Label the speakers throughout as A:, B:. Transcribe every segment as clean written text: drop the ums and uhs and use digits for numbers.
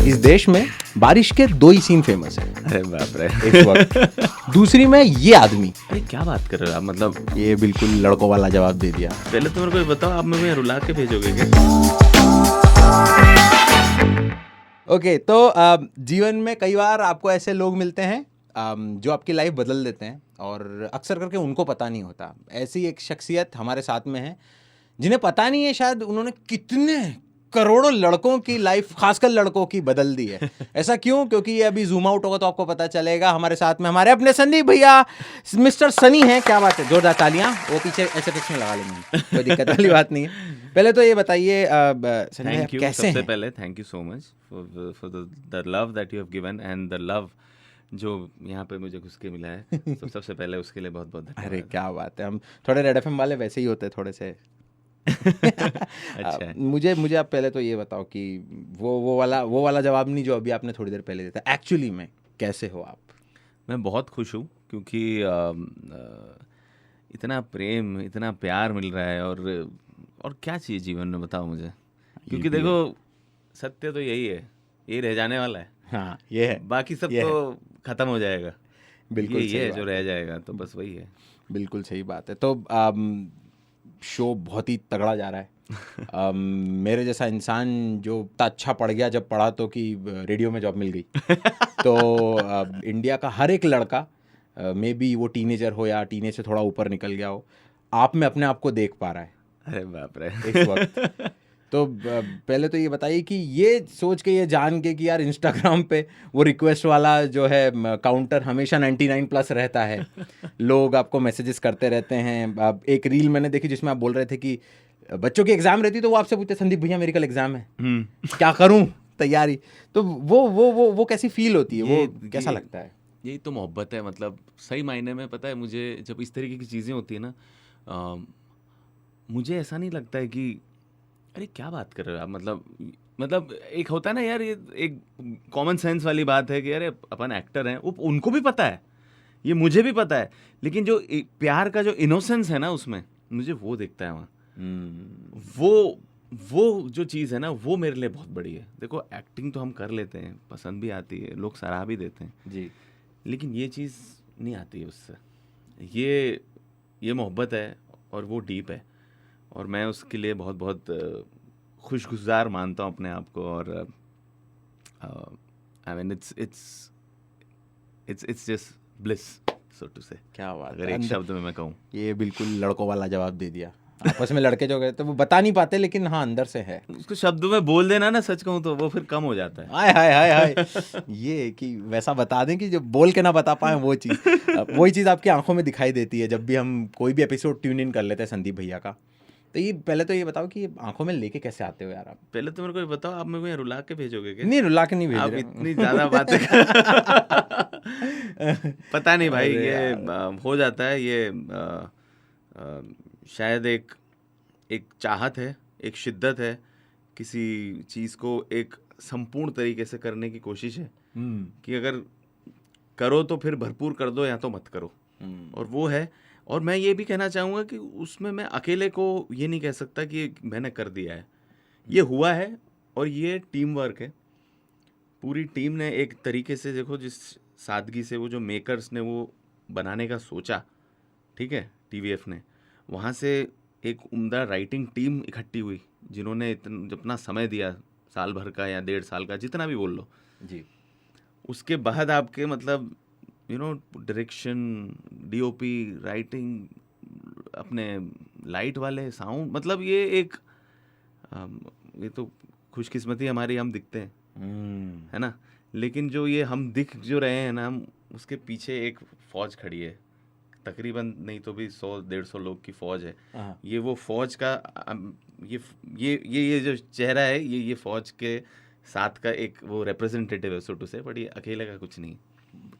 A: इस देश में बारिश के 2 ही सीन फेमस है
B: अरे बाप रे।
A: इस वक्त। दूसरी में ये आदमी,
B: अरे क्या बात कर रहे हो आप, मतलब
A: ये बिल्कुल लड़कों वाला जवाब दे दिया।
B: पहले तो मेरे को ये बताओ, आप मुझे रुला के भेजोगे क्या?
A: ओके, तो जीवन में कई बार आपको ऐसे लोग मिलते हैं जो आपकी लाइफ बदल देते हैं और अक्सर करके उनको पता नहीं होता। ऐसी एक शख्सियत हमारे साथ में है जिन्हें पता नहीं है शायद उन्होंने कितने करोड़ों लड़कों की लाइफ, खासकर लड़कों की, बदल दी है। ऐसा क्यों? क्योंकि ये अभी जूम आउट होगा तो आपको पता चलेगा। हमारे साथ में हमारे अपने संदीप भैया, मिस्टर सनी हैं। क्या बात है, जोरदार तालियां। वो पीछे ऐसे फिक्स में लगा लेंगे, कोई दिक्कत वाली बात नहीं है। पहले तो ये बताइए सनी भैया,
B: थैंक यू,
A: कैसे
B: सबसे
A: हैं?
B: पहले thank you so much for the love that you have given and the love जो यहाँ पे मुझे घुस के मिला है। तो सबसे पहले उसके लिए बहुत बहुत धन्यवाद।
A: अरे क्या बात है, हम थोड़े रेड एफएम वाले वैसे ही होते हैं थोड़े से।
B: अच्छा है।
A: मुझे आप पहले तो ये बताओ कि वो वाला जवाब नहीं जो अभी आपने थोड़ी देर पहले दिया था। एक्चुअली में कैसे हो आप?
B: मैं बहुत खुश हूँ क्योंकि इतना प्रेम, इतना प्यार मिल रहा है और क्या चाहिए जीवन में, बताओ मुझे। क्योंकि
A: भी
B: देखो, सत्य तो यही है, यही रह जाने वाला है।
A: हाँ, ये है।
B: बाकी सब
A: ये
B: तो खत्म हो जाएगा।
A: बिल्कुल
B: ये
A: सही
B: है
A: बात
B: जो रह जाएगा, तो बस वही है।
A: बिल्कुल सही बात है। तो शो बहुत ही तगड़ा जा रहा है। मेरे जैसा इंसान जो इतना अच्छा पढ़ गया, जब पढ़ा तो कि रेडियो में जॉब मिल गई। तो इंडिया का हर एक लड़का, मे बी वो टीनेजर हो या टीनेज से थोड़ा ऊपर निकल गया हो, आप में अपने आप को देख पा रहा है
B: अरे बाप रे
A: इस वक्त। तो पहले तो ये बताइए कि ये सोच के, ये जान के कि यार इंस्टाग्राम पे वो रिक्वेस्ट वाला जो है काउंटर हमेशा 99+ रहता है, लोग आपको मैसेजेस करते रहते हैं। अब एक रील मैंने देखी जिसमें आप बोल रहे थे कि बच्चों की एग्जाम रहती तो वो आपसे पूछते, संदीप भैया मेरी कल एग्जाम है, क्या करूं तैयारी। तो वो कैसी फील होती है, वो कैसा लगता है?
B: यही तो मोहब्बत है। मतलब सही मायने में पता है मुझे, जब इस तरीके की चीज़ें होती है ना, मुझे ऐसा नहीं लगता है कि अरे क्या बात कर रहे हो आप। मतलब एक होता है ना यार, ये एक कॉमन सेंस वाली बात है कि अरे अपन एक्टर हैं, उनको भी पता है, ये मुझे भी पता है, लेकिन जो प्यार का जो इनोसेंस है ना उसमें, मुझे वो दिखता है वहाँ। वो जो चीज़ है ना, वो मेरे लिए बहुत बड़ी है। देखो, एक्टिंग तो हम कर लेते हैं, पसंद भी आती है, लोग सराह भी देते हैं
A: जी,
B: लेकिन ये चीज़ नहीं आती है उससे। ये मोहब्बत है और वो डीप है, और मैं उसके लिए बहुत बहुत खुशगुजार मानता हूँ अपने आप को। और I mean it's just bliss, so to say.
A: क्या बात
B: अगर
A: है।
B: एक शब्द में मैं कहूँ,
A: ये बिल्कुल लड़कों वाला जवाब दे दिया। आपस में लड़के जो गए तो वो बता नहीं पाते, लेकिन हाँ अंदर से है।
B: उसको शब्दों में बोल देना ना, सच कहूँ तो वो फिर कम हो जाता है।
A: हाय हाय हाय हाय। ये कि वैसा बता दें कि जो बोल के ना बता पाए, वो चीज़ वही चीज़ आपकी आंखों में दिखाई देती है जब भी हम कोई भी एपिसोड ट्यून इन कर लेते हैं संदीप भैया का। तो ये पहले तो ये बताओ कि आंखों में लेके कैसे आते हो यार आप?
B: पहले तो मेरे को ये बताओ, आप मेरे को यहाँ रुला के भेजोगे क्या?
A: नहीं, रुला के नहीं भेज
B: आप
A: रहे।
B: इतनी ज़्यादा बातें पता नहीं भाई, ये हो जाता है। ये शायद एक चाहत है, एक शिद्दत है, किसी चीज़ को एक संपूर्ण तरीके से करने की कोशिश है कि अगर करो तो फिर भरपूर कर दो, या तो मत करो। और वो है। और मैं ये भी कहना चाहूँगा कि उसमें मैं अकेले को ये नहीं कह सकता कि मैंने कर दिया है, ये हुआ है और ये टीम वर्क है। पूरी टीम ने एक तरीके से, देखो जिस सादगी से वो जो मेकर्स ने वो बनाने का सोचा, ठीक है, टीवीएफ ने, वहाँ से एक उम्दा राइटिंग टीम इकट्ठी हुई जिन्होंने अपना समय दिया, साल भर का या 1.5 साल का, जितना भी बोल लो
A: जी।
B: उसके बाद आपके मतलब डायरेक्शन, डीओपी, राइटिंग, अपने लाइट वाले, साउंड, मतलब ये एक ये तो खुशकिस्मती हमारी, हम दिखते हैं, है ना। लेकिन जो ये हम दिख जो रहे हैं ना, हम उसके पीछे एक फौज खड़ी है, तकरीबन नहीं तो भी 100-150 लोग की फौज है। ये वो फौज का ये जो चेहरा है, ये फौज के साथ का एक वो रिप्रेजेंटेटिव है, सो टू से। बट ये अकेले का कुछ नहीं।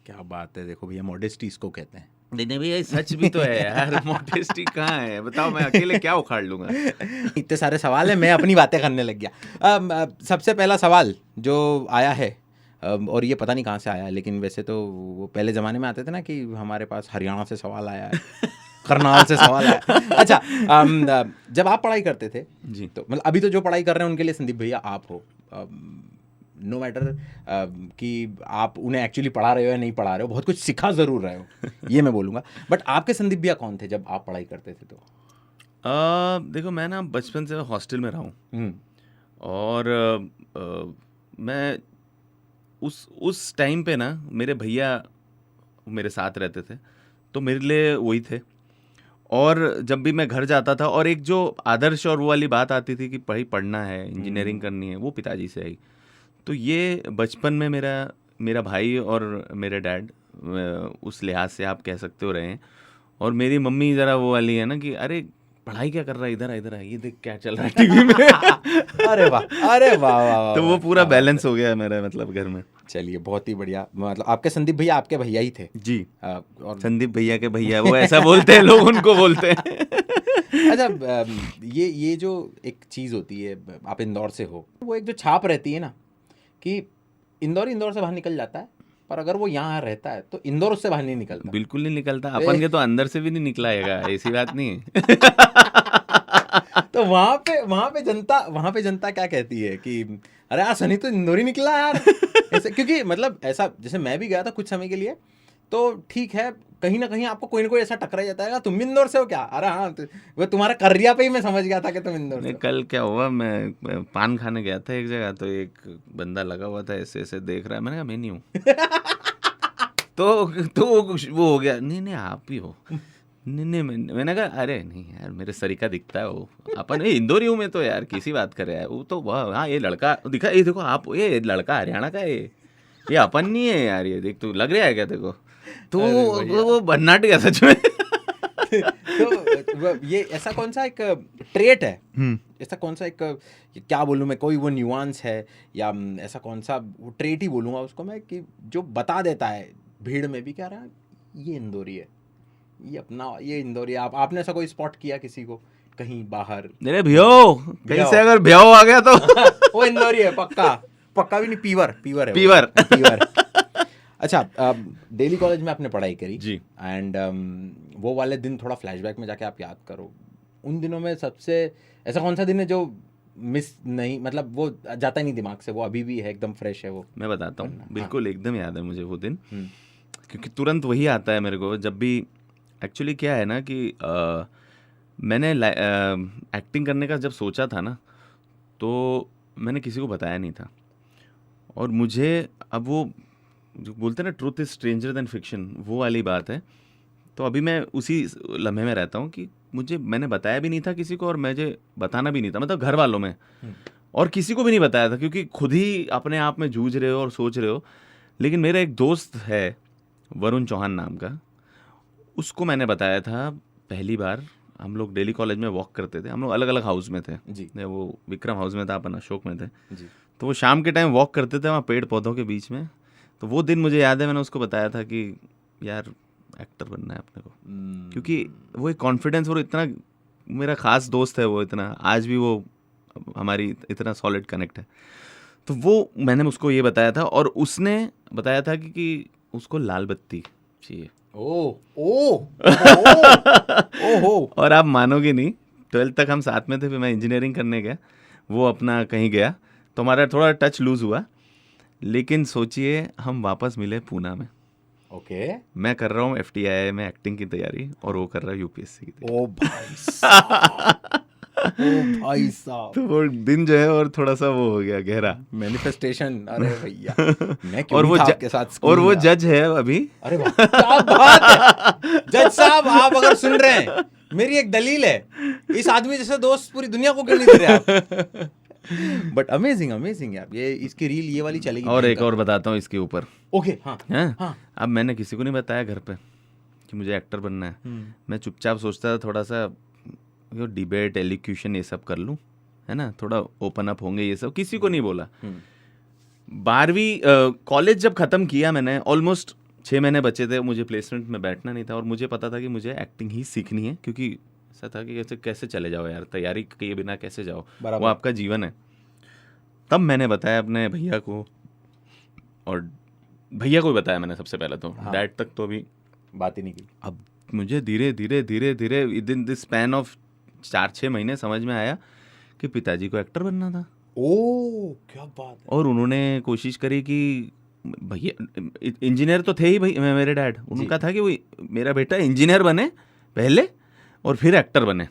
A: क्या बात है। देखो भैया, मॉडेस्टी इसको कहते हैं।
B: नहीं भैया, सच भी तो है यार। मॉडेस्टी कहाँ है, बताओ, मैं अकेले क्या उखाड़ लूंगा।
A: इतने सारे सवाल है, मैं अपनी बातें करने लग गया। सबसे पहला सवाल जो आया है, और ये पता नहीं कहाँ से आया है, लेकिन वैसे तो वो पहले ज़माने में आते थे ना कि हमारे पास हरियाणा से सवाल आया है, करनाल से सवाल आया। अच्छा, जब आप पढ़ाई करते थे
B: जी,
A: तो मतलब अभी तो जो पढ़ाई कर रहे हैं उनके लिए संदीप भैया आप हो, नो मैटर कि आप उन्हें एक्चुअली पढ़ा रहे हो या नहीं पढ़ा रहे हो, बहुत कुछ सिखा ज़रूर रहे हो, ये मैं बोलूँगा। बट आपके संदीप भैया कौन थे जब आप पढ़ाई करते थे? तो
B: देखो मैं ना बचपन से हॉस्टल में रहा हूँ और मैं उस टाइम पे ना मेरे भैया मेरे साथ रहते थे, तो मेरे लिए वही थे। और जब भी मैं घर जाता था और एक जो आदर्श और वो वाली बात आती थी कि पढ़ना है, इंजीनियरिंग करनी है, वो पिताजी से आई। तो ये बचपन में मेरा भाई और मेरे डैड उस लिहाज से आप कह सकते हो रहे हैं। और मेरी मम्मी ज़रा वो वाली है ना कि अरे पढ़ाई क्या कर रहा है, इधर इधर ये देख क्या चल रहा है टीवी में।
A: अरे वाह, अरे वाह वाह वाह,
B: तो वो
A: वाह,
B: पूरा
A: क्या बात
B: बैलेंस हो गया मेरा मतलब घर में।
A: है। चलिए बहुत ही बढ़िया, मतलब आपके संदीप भैया आपके भैया ही थे।
B: जी,
A: और
B: संदीप भैया के भैया वो ऐसा बोलते हैं लोग, उनको बोलते हैं।
A: अच्छा, ये जो एक चीज़ होती है, आप इंदौर से हो, वो एक जो छाप रहती है ना कि इंदौर से बाहर निकल जाता है, पर अगर वो यहाँ रहता है तो इंदौर उससे बाहर नहीं निकलता।
B: बिल्कुल नहीं निकलता, अपन के तो अंदर से भी नहीं निकला है, ऐसी बात नहीं है।
A: तो वहाँ पे जनता क्या कहती है कि अरे यार सनी तो इंदौर ही निकला यार, ऐसे। क्योंकि मतलब ऐसा, जैसे मैं भी गया था कुछ समय के लिए, तो ठीक है, कहीं ना कहीं आपको कोई ना कोई ऐसा टकरा जाता है, तुम भी इंदौर से हो क्या? अरे हाँ, वो तुम्हारा कर्रिया पे ही मैं समझ गया था कि तुम इंदौर से हो।
B: कल क्या हुआ, मैं पान खाने गया था एक जगह, तो एक बंदा लगा हुआ था, ऐसे ऐसे देख रहा है, मैंने कहा मैं नहीं हूँ। तो वो हो गया, नहीं आप ही हो। नहीं मैंने कहा अरे नहीं यार, मेरे सरीका दिखता है वो, अपन इंदौरी हूँ मैं तो यार, किसी बात कर रहा है वो तो। वाह हाँ, ये लड़का दिखा, ये देखो आप, ये लड़का हरियाणा का है, ये अपन नहीं है यार, ये देख तू, लग रहा है क्या देखो? तो वो भन्नाट गया सच में।
A: तो ये ऐसा कौन सा एक ट्रेट है, ऐसा कौन सा एक, क्या बोलूँ मैं, कोई वो न्यूआंस है या ऐसा कौन सा वो ट्रेट ही बोलूँगा उसको मैं, कि जो बता देता है भीड़ में भी, क्या रहा ये इंदौरी है, ये अपना, ये इंदौरी है। आपने ऐसा कोई स्पॉट किया किसी को कहीं बाहर?
B: मेरे भैया कहीं से अगर भैया आ गया तो
A: वो इंदौरी है पक्का भी नहीं, पीवर है,
B: पीवर।
A: अच्छा, डेली कॉलेज में आपने पढ़ाई करी
B: जी,
A: एंड वो वाले दिन थोड़ा फ्लैशबैक में जाके आप याद करो, उन दिनों में सबसे ऐसा कौन सा दिन है जो मिस नहीं, मतलब वो जाता नहीं दिमाग से, वो अभी भी है एकदम फ्रेश है वो?
B: मैं बताता हूँ, बिल्कुल एकदम याद है मुझे वो दिन, क्योंकि तुरंत वही आता है मेरे को जब भी। एक्चुअली क्या है ना कि मैंने एक्टिंग करने का जब सोचा था ना, तो मैंने किसी को बताया नहीं था। और मुझे अब वो जो बोलते हैं ना, truth is stranger then fiction, वो वाली बात है। तो अभी मैं उसी लम्हे में रहता हूँ कि मैंने बताया भी नहीं था किसी को, और मुझे बताना भी नहीं था, मतलब घर वालों में, और किसी को भी नहीं बताया था, क्योंकि खुद ही अपने आप में जूझ रहे हो और सोच रहे हो। लेकिन मेरा एक दोस्त है वरुण चौहान नाम का, उसको मैंने बताया था पहली बार। हम लोग डेली कॉलेज में वॉक करते थे, हम लोग अलग अलग हाउस में थे
A: जी।
B: वो विक्रम हाउस में था, अपन अशोक में थे
A: जी।
B: तो वो शाम के टाइम वॉक करते थे वहाँ पेड़ पौधों के बीच में। तो वो दिन मुझे याद है, मैंने उसको बताया था कि यार एक्टर बनना है अपने को, क्योंकि वो एक कॉन्फिडेंस, और इतना मेरा खास दोस्त है वो, इतना आज भी वो हमारी इतना सॉलिड कनेक्ट है। तो वो मैंने उसको ये बताया था, और उसने बताया था कि उसको लाल बत्ती चाहिए। और आप मानोगे नहीं, 12th तक हम साथ में थे, फिर मैं इंजीनियरिंग करने गया, वो अपना कहीं गया, तो हमारा थोड़ा टच लूज हुआ। लेकिन सोचिए, हम वापस मिले पूना में।
A: ओके।
B: मैं कर रहा हूँ FTI में एक्टिंग की तैयारी, और वो कर रहा है UPSC की तैयारी।
A: ओ भाई साहब,
B: तो वो दिन जो है और थोड़ा सा वो हो गया गहरा,
A: मैनिफेस्टेशन। अरे भैया, मैं क्यों
B: और
A: नहीं
B: वो
A: था आपके साथ स्कूल
B: और वो
A: में?
B: जज है अभी।
A: अरे वाह, क्या बात है! जज साहब, आप अगर सुन रहे हैं, मेरी एक दलील है, इस आदमी जैसा दोस्त पूरी दुनिया को क्यों नहीं दे रहे आप? बट अमेजिंग यार, ये इसकी रील ये वाली चलेगी।
B: और एक और बताता हूँ इसके ऊपर।
A: ओके, हाँ
B: हाँ, अब मैंने किसी को नहीं बताया घर पे कि मुझे एक्टर बनना है। मैं चुपचाप सोचता था थोड़ा सा डिबेट, एलिक्यूशन ये सब कर लूँ, है ना, थोड़ा ओपन अप होंगे, ये सब किसी को नहीं बोला। 12वीं कॉलेज जब ख़त्म किया मैंने, ऑलमोस्ट 6 महीने बचे थे, मुझे प्लेसमेंट में बैठना नहीं था, और मुझे पता था कि मुझे एक्टिंग ही सीखनी है, क्योंकि ऐसा था कि कैसे चले जाओ यार, तैयारी किए बिना कैसे जाओ, वो आपका जीवन है। तब मैंने बताया अपने भैया को, और भैया को भी बताया मैंने सबसे पहले तो। हाँ। डैड तक तो अभी
A: बात ही नहीं की।
B: अब मुझे धीरे धीरे with in this span of 4-6 महीने समझ में आया कि पिताजी को एक्टर बनना था।
A: ओ क्या बात है।
B: और उन्होंने कोशिश करी कि भैया इंजीनियर तो थे ही भाई मेरे डैड, उनका था कि वो मेरा बेटा इंजीनियर बने पहले और फिर एक्टर बने।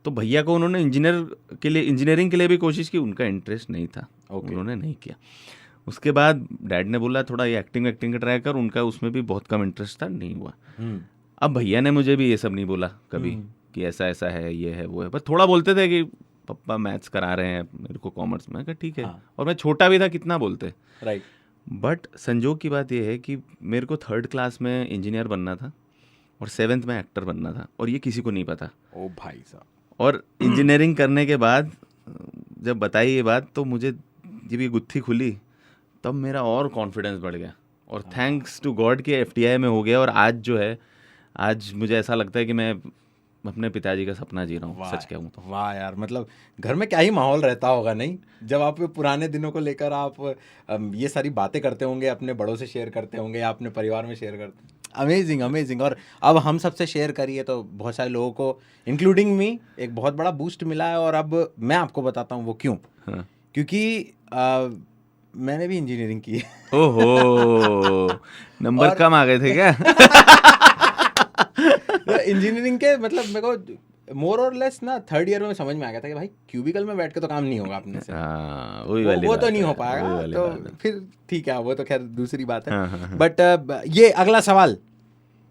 B: तो भैया को उन्होंने इंजीनियरिंग के लिए भी कोशिश की, उनका इंटरेस्ट नहीं था, उन्होंने नहीं किया। उसके बाद डैड ने बोला थोड़ा ये एक्टिंग का ट्राई कर, उनका उसमें भी बहुत कम इंटरेस्ट था, नहीं हुआ। अब भैया ने मुझे भी ये सब नहीं बोला कभी कि ऐसा ऐसा है, ये है वो है, बस थोड़ा बोलते थे कि पापा मैथ्स करा रहे हैं मेरे को कॉमर्स में, कहा ठीक है। और मैं छोटा भी था, कितना बोलते,
A: राइट।
B: बट संजोग की बात यह है कि मेरे को 3rd क्लास में इंजीनियर बनना था और 7th में एक्टर बनना था, और ये किसी को नहीं पता।
A: ओ भाई साहब।
B: और इंजीनियरिंग करने के बाद जब बताई ये बात तो मुझे जब ये गुत्थी खुली तब मेरा और कॉन्फिडेंस बढ़ गया, और थैंक्स टू गॉड कि FTI में हो गया। और आज जो है, आज मुझे ऐसा लगता है कि मैं अपने पिताजी का सपना जी रहा हूँ, सच कहूँ तो।
A: वाह यार, मतलब घर में क्या ही माहौल रहता होगा नहीं, जब आप पुराने दिनों को लेकर आप ये सारी बातें करते होंगे, अपने बड़ों से शेयर करते होंगे या अपने परिवार में शेयर करते। Amazing amazing. और अब हम सबसे शेयर करिए तो बहुत सारे लोगों को इंक्लूडिंग मी एक बहुत बड़ा बूस्ट मिला है। और अब मैं आपको बताता हूँ वो क्यों। क्योंकि मैंने भी इंजीनियरिंग की है।
B: ओहो, नंबर कम आ गए थे क्या?
A: इंजीनियरिंग के मतलब मेरे को मोर और लेस ना 3rd ईयर में समझ में आ गया था कि भाई क्यूबिकल में बैठ के तो काम नहीं होगा अपने से। वो तो नहीं हो पाएगा, तो फिर ठीक है, वो तो खैर दूसरी बात है। बट ये अगला सवाल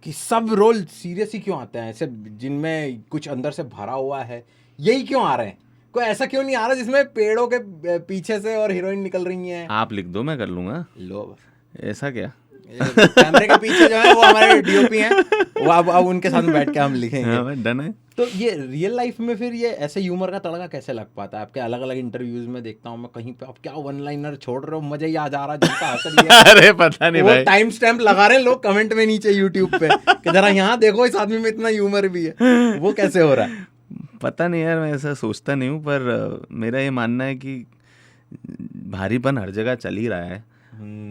A: कि सब रोल सीरियस ही क्यों आते हैं ऐसे, जिनमें कुछ अंदर से भरा हुआ है, यही क्यों आ रहे हैं? कोई ऐसा क्यों नहीं आ रहा जिसमें पेड़ों के पीछे से और हीरोइन निकल रही हैं?
B: आप लिख दो, मैं कर लूंगा।
A: लो,
B: ऐसा क्या?
A: कैमरे के पीछे जो है वो हमारे DOP हैं, वो अब उनके साथ बैठ के हम लिखेंगे।
B: डन है।
A: तो ये रियल लाइफ में फिर ये ऐसे ह्यूमर का तड़का कैसे लग पाता है? आपके अलग अलग इंटरव्यूज में देखता हूँ मैं, कहीं पे आप क्या वन लाइनर छोड़ रहे हो, मजा ही आ जा रहा जिनका हंस रही है।
B: अरे पता नहीं भाई,
A: टाइम स्टैम्प लगा रहे हैं लोग कमेंट में नीचे यूट्यूब पे कि जरा यहाँ देखो इस आदमी में इतना ह्यूमर भी है, वो कैसे हो रहा है?
B: पता नहीं यार, मैं ऐसा सोचता नहीं हूँ, पर मेरा ये मानना है कि भारीपन हर जगह चल ही रहा है,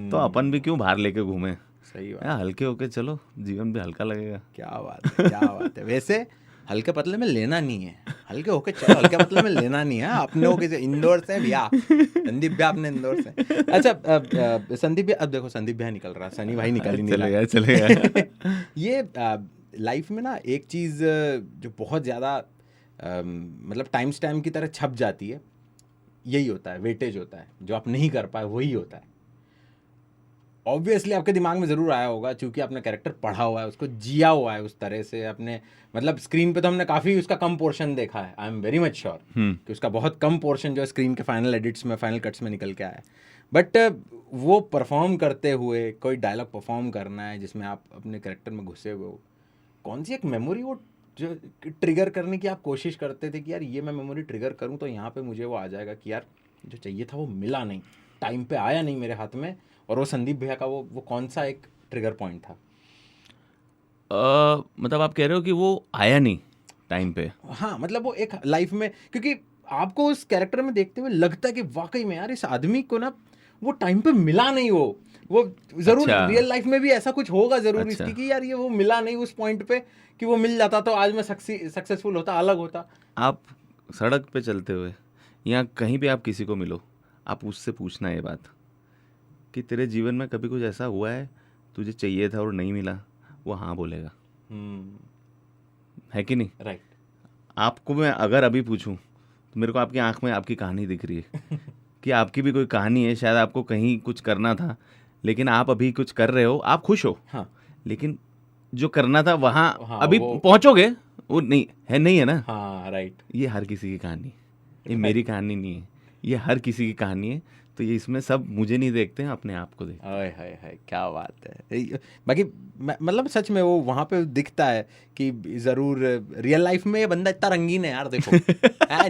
B: तो अपन भी क्यों बाहर लेके घूमे।
A: सही बात,
B: हल्के होके चलो, जीवन भी हल्का लगेगा।
A: क्या बात है, क्या बात है। वैसे हल्के पतले में लेना नहीं है, हल्के होके चलो, हल्के पतले में लेना नहीं है। अपने हो किसी इंदौर से भैया, संदीप भैया अपने इंदौर से। अच्छा संदीप भैया, अब देखो संदीप भैया निकल रहा, सनी भाई निकल ही नहीं रहा।
B: चलेगा।
A: ये लाइफ में ना एक चीज़ जो बहुत ज़्यादा मतलब टाइम स्टैम्प की तरह छप जाती है, यही होता है, वेटेज होता है, जो आप नहीं कर पाए वही होता है। ऑब्वियसली आपके दिमाग में ज़रूर आया होगा, क्योंकि आपने कैरेक्टर पढ़ा हुआ है, उसको जिया हुआ है उस तरह से अपने, मतलब स्क्रीन पे तो हमने काफ़ी उसका कम पोर्शन देखा है। I am very much sure कि उसका बहुत कम पोर्शन जो है स्क्रीन के फाइनल एडिट्स में, फाइनल कट्स में निकल के आया है। बट वो परफॉर्म करते हुए, कोई डायलॉग परफॉर्म करना है जिसमें आप अपने कैरेक्टर में घुसे हुए हो, कौन सी एक मेमोरी वो जो ट्रिगर करने की आप कोशिश करते थे कि यार ये मैं मेमोरी ट्रिगर करूँ तो यहाँ पे मुझे वो आ जाएगा कि यार जो चाहिए था वो मिला नहीं, टाइम पे आया नहीं मेरे हाथ में, और वो संदीप भैया का वो कौन सा एक ट्रिगर पॉइंट था?
B: मतलब आप कह रहे हो कि वो आया नहीं टाइम पे?
A: हाँ, मतलब वो एक लाइफ में, क्योंकि आपको उस कैरेक्टर में देखते हुए लगता है कि वाकई में यार इस आदमी को ना वो टाइम पे मिला नहीं, वो जरूर रियल लाइफ में भी ऐसा कुछ होगा जरूर इसकी कि यार ये वो मिला नहीं उस पॉइंट पे, कि वो मिल जाता तो आज मैं सक्सेसफुल होता, अलग होता।
B: आप सड़क पे चलते हुए या कहीं पे आप किसी को मिलो, आप उससे पूछना ये बात कि तेरे जीवन में कभी कुछ ऐसा हुआ है तुझे चाहिए था और नहीं मिला, वो हाँ बोलेगा। है कि नहीं?
A: राइट।
B: आपको मैं अगर अभी पूछूं तो मेरे को आपकी आंख में आपकी कहानी दिख रही है कि आपकी भी कोई कहानी है, शायद आपको कहीं कुछ करना था लेकिन आप अभी कुछ कर रहे हो, आप खुश हो।
A: हाँ।
B: लेकिन जो करना था वहाँ अभी पहुँचोगे वो नहीं है ना।
A: हाँ, राइट।
B: ये हर किसी की कहानी, ये मेरी कहानी नहीं है, ये हर किसी की कहानी है। तो ये इसमें सब मुझे नहीं देखते हैं, अपने आप को देखते हैं।
A: हाय हाय हाय, क्या बात है। बाकी मतलब सच में वो वहाँ पे दिखता है कि ज़रूर रियल लाइफ में ये बंदा इतना रंगीन है यार, देखो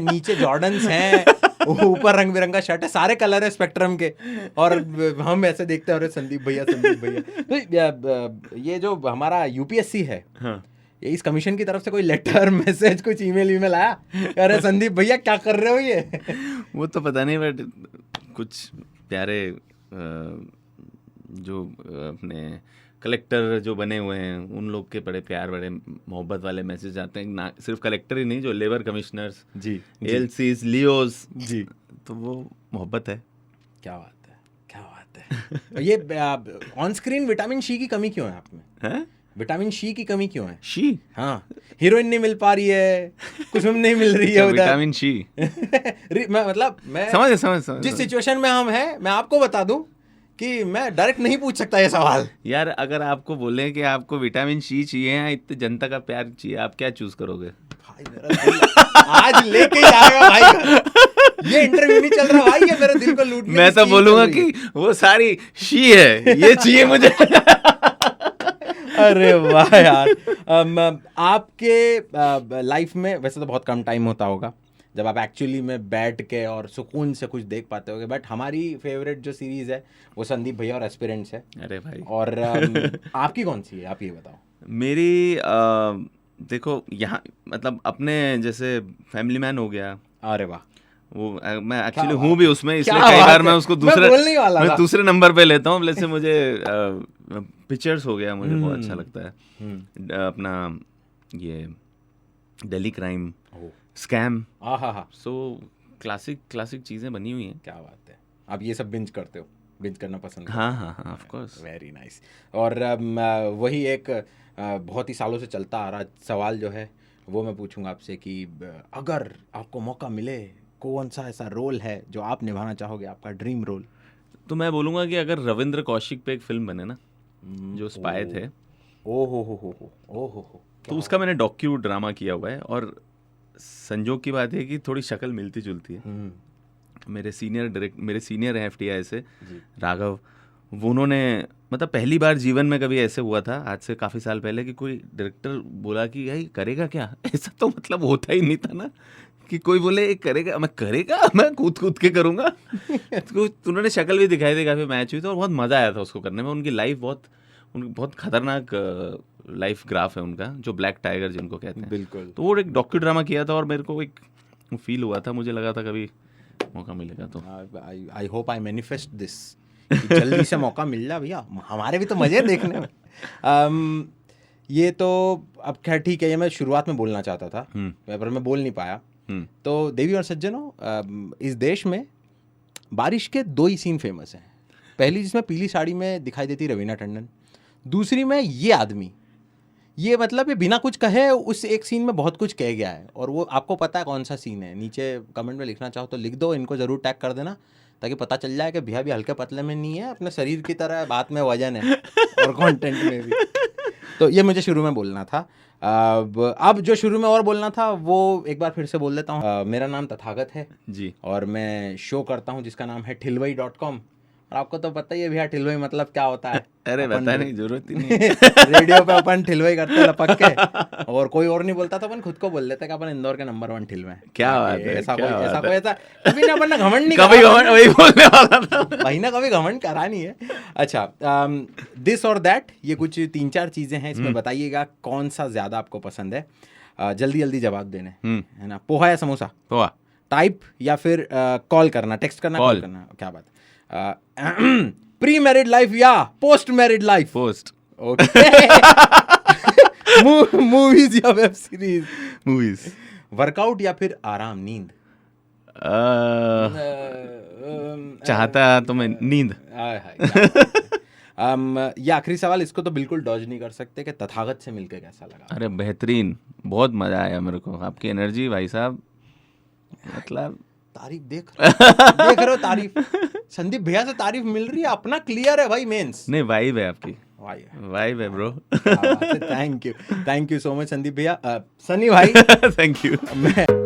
A: नीचे जॉर्डन्स हैं, ऊपर रंग बिरंगा शर्ट है, सारे कलर है स्पेक्ट्रम के, और हम ऐसे देखते हैं अरे संदीप भैया। तो ये जो हमारा UPSC है,
B: हाँ।
A: इस कमीशन की तरफ से कोई लेटर मैसेज कुछ ईमेल आया अरे संदीप भैया क्या कर रहे हो ये?
B: वो तो पता नहीं, बट कुछ प्यारे जो अपने कलेक्टर जो बने हुए हैं उन लोग के बड़े प्यार, बड़े मोहब्बत वाले मैसेज आते हैं। ना सिर्फ कलेक्टर ही नहीं, जो लेबर कमिश्नर्स
A: जी,
B: ALCs, लियोस
A: जी,
B: तो वो मोहब्बत है।
A: क्या बात है, क्या बात है। ये ऑन स्क्रीन विटामिन सी की कमी क्यों है आप में?
B: हैं?
A: विटामिन सी की कमी क्यों है?
B: शी?
A: हाँ, हीरोइन नहीं मिल पा रही है, कुसुम नहीं मिल रही है
B: अच्छा,
A: उधर।
B: Vitamin she.
A: मैं
B: समझ
A: जिस सिचुएशन में हम हैं, मैं आपको बता दूं कि मैं डायरेक्ट नहीं पूछ सकता ये सवाल।
B: यार अगर आपको बोले कि आपको विटामिन सी चाहिए या इतने जनता का प्यार चाहिए, आप क्या चूज करोगे?
A: भाई मेरा दिल आज लेके ही आएगा भाई घर। ये इंटरव्यू नहीं चल रहा भाई, ये मेरे दिल को लूटने
B: मैं
A: की
B: तो
A: scheme
B: बोलूंगा
A: चल रही
B: कि वो सारी शी है, ये चाहिए मुझे।
A: अरे वाह यार। आपके लाइफ में वैसे तो बहुत कम टाइम होता होगा जब आप एक्चुअली में बैठ के और सुकून से कुछ देख पाते होगे, बट हमारी फेवरेट जो सीरीज है वो संदीप भैया और एस्पिरेंट्स है।
B: अरे भाई।
A: और आपकी कौन सी है, आप ये बताओ।
B: मेरी देखो यहाँ मतलब अपने जैसे फैमिली मैन हो गया।
A: अरे वाह,
B: वो मैं एक्चुअली
A: बात
B: हूँ भी उसमें, इसलिए
A: क्या
B: कई
A: बात
B: बार
A: है।
B: मैं उसको
A: मैं बोलने ही वाला था।
B: दूसरे नंबर पे लेता हूँ। जैसे मुझे पिक्चर्स हो गया, मुझे बहुत अच्छा लगता है। अपना ये दिल्ली क्राइम, स्कैम, सो क्लासिक चीज़ें बनी हुई हैं।
A: क्या बात है। आप ये सब बिंज करते हो, बिंज करना पसंद करते हो?
B: हाँ, ऑफ कोर्स।
A: Very nice. और वही एक बहुत ही सालों से चलता आ रहा सवाल जो है वो मैं पूछूंगा आपसे कि अगर आपको मौका मिले, कौन सा ऐसा रोल है जो आप निभाना चाहोगे, आपका ड्रीम रोल?
B: तो मैं बोलूँगा कि अगर रविंद्र कौशिक पे एक फिल्म बने ना, जो स्पाई थे,
A: ओ हो,
B: तो उसका मैंने डॉक्यू ड्रामा किया हुआ है। और संजोग की बात है कि थोड़ी शक्ल मिलती जुलती है। मेरे सीनियर हैं FTI से, राघव, वो उन्होंने मतलब पहली बार जीवन में कभी ऐसे हुआ था, आज से काफ़ी साल पहले, कि कोई डायरेक्टर बोला कि भाई करेगा क्या। ऐसा तो मतलब होता ही नहीं था ना कि कोई बोले करेगा, मैं कूद के करूँगा। तो उन्होंने शक्ल भी दिखाई थी, काफ़ी मैच हुई थी और बहुत मज़ा आया था उसको करने में। उनकी लाइफ बहुत खतरनाक लाइफ ग्राफ है उनका, जो ब्लैक टाइगर जिनको कहते हैं।
A: बिल्कुल।
B: तो वो एक डॉक्यू ड्रामा किया था और मेरे को एक फील हुआ था, मुझे लगा था कभी मौका मिलेगा तो।
A: I hope I manifest this, जल्दी से मौका मिल जाए भैया, हमारे भी तो मजे देखने में। ये तो अब खैर ठीक है, ये मैं शुरुआत में बोलना चाहता था पर मैं बोल नहीं पाया। तो देवी और सज्जनों, इस देश में बारिश के 2 ही सीन फेमस हैं। पहली जिसमें पीली साड़ी में दिखाई देती रवीना टंडन, दूसरी में ये आदमी, ये मतलब ये बिना कुछ कहे उस एक सीन में बहुत कुछ कह गया है। और वो आपको पता है कौन सा सीन है? नीचे कमेंट में लिखना चाहो तो लिख दो, इनको ज़रूर टैग कर देना ताकि पता चल जाए कि भैया भी हल्के पतले में नहीं है, अपने शरीर की तरह बात में वजन है और कंटेंट में भी। तो ये मुझे शुरू में बोलना था। अब जो शुरू में और बोलना था वो एक बार फिर से बोल देता हूँ। मेरा नाम तथागत है
B: जी,
A: और मैं शो करता हूँ जिसका नाम है ठिलवई.com। और आपको तो पता ही है भैया ठिलवई मतलब क्या होता है।
B: अरे बताने की जरूरत ही नहीं।
A: रेडियो पे अपन ठिलवई करते हैं लपक के, और कोई और नहीं बोलता तो अपन खुद को बोल देते कि अपन इंदौर के नंबर 1 ठिलवे हैं।
B: क्या बात है,
A: ऐसा
B: क्या बात
A: कोई
B: है।
A: ऐसा कभी ना अपन ने घमंड नहीं
B: कभी
A: करा।
B: घमंड वही बोलने वाला था।
A: भाई ना कभी घमंड करा नहीं है। अच्छा, दिस और दैट, ये कुछ 3-4 चीजें हैं, इसमें बताइएगा कौन सा ज्यादा आपको पसंद है। जल्दी जल्दी जवाब देने, है ना। पोहा या समोसा?
B: पोहा।
A: टाइप या फिर कॉल करना, टेक्स्ट करना,
B: कॉल
A: कॉल करना? क्या बात। प्री मैरिड लाइफ या post married life?
B: Post.
A: Okay. Movies या वेब सीरीज?
B: मूवीज।
A: वर्कआउट या फिर आराम, नींद?
B: चाहता तो मैं नींद।
A: ये आखिरी सवाल, इसको तो बिल्कुल डॉज नहीं कर सकते कि तथागत से मिलकर कैसा लगा?
B: अरे बेहतरीन, बहुत मजा आया मेरे को, आपकी एनर्जी भाई साहब, मतलब
A: तारीफ देख रहे हो तारीफ, संदीप भैया से तारीफ मिल रही है, अपना क्लियर है भाई मेंस।
B: नहीं, वाइब है आपकी,
A: वाइब
B: है bro.
A: Thank you so much Sandeep भैया, सनी भाई।
B: Thank you.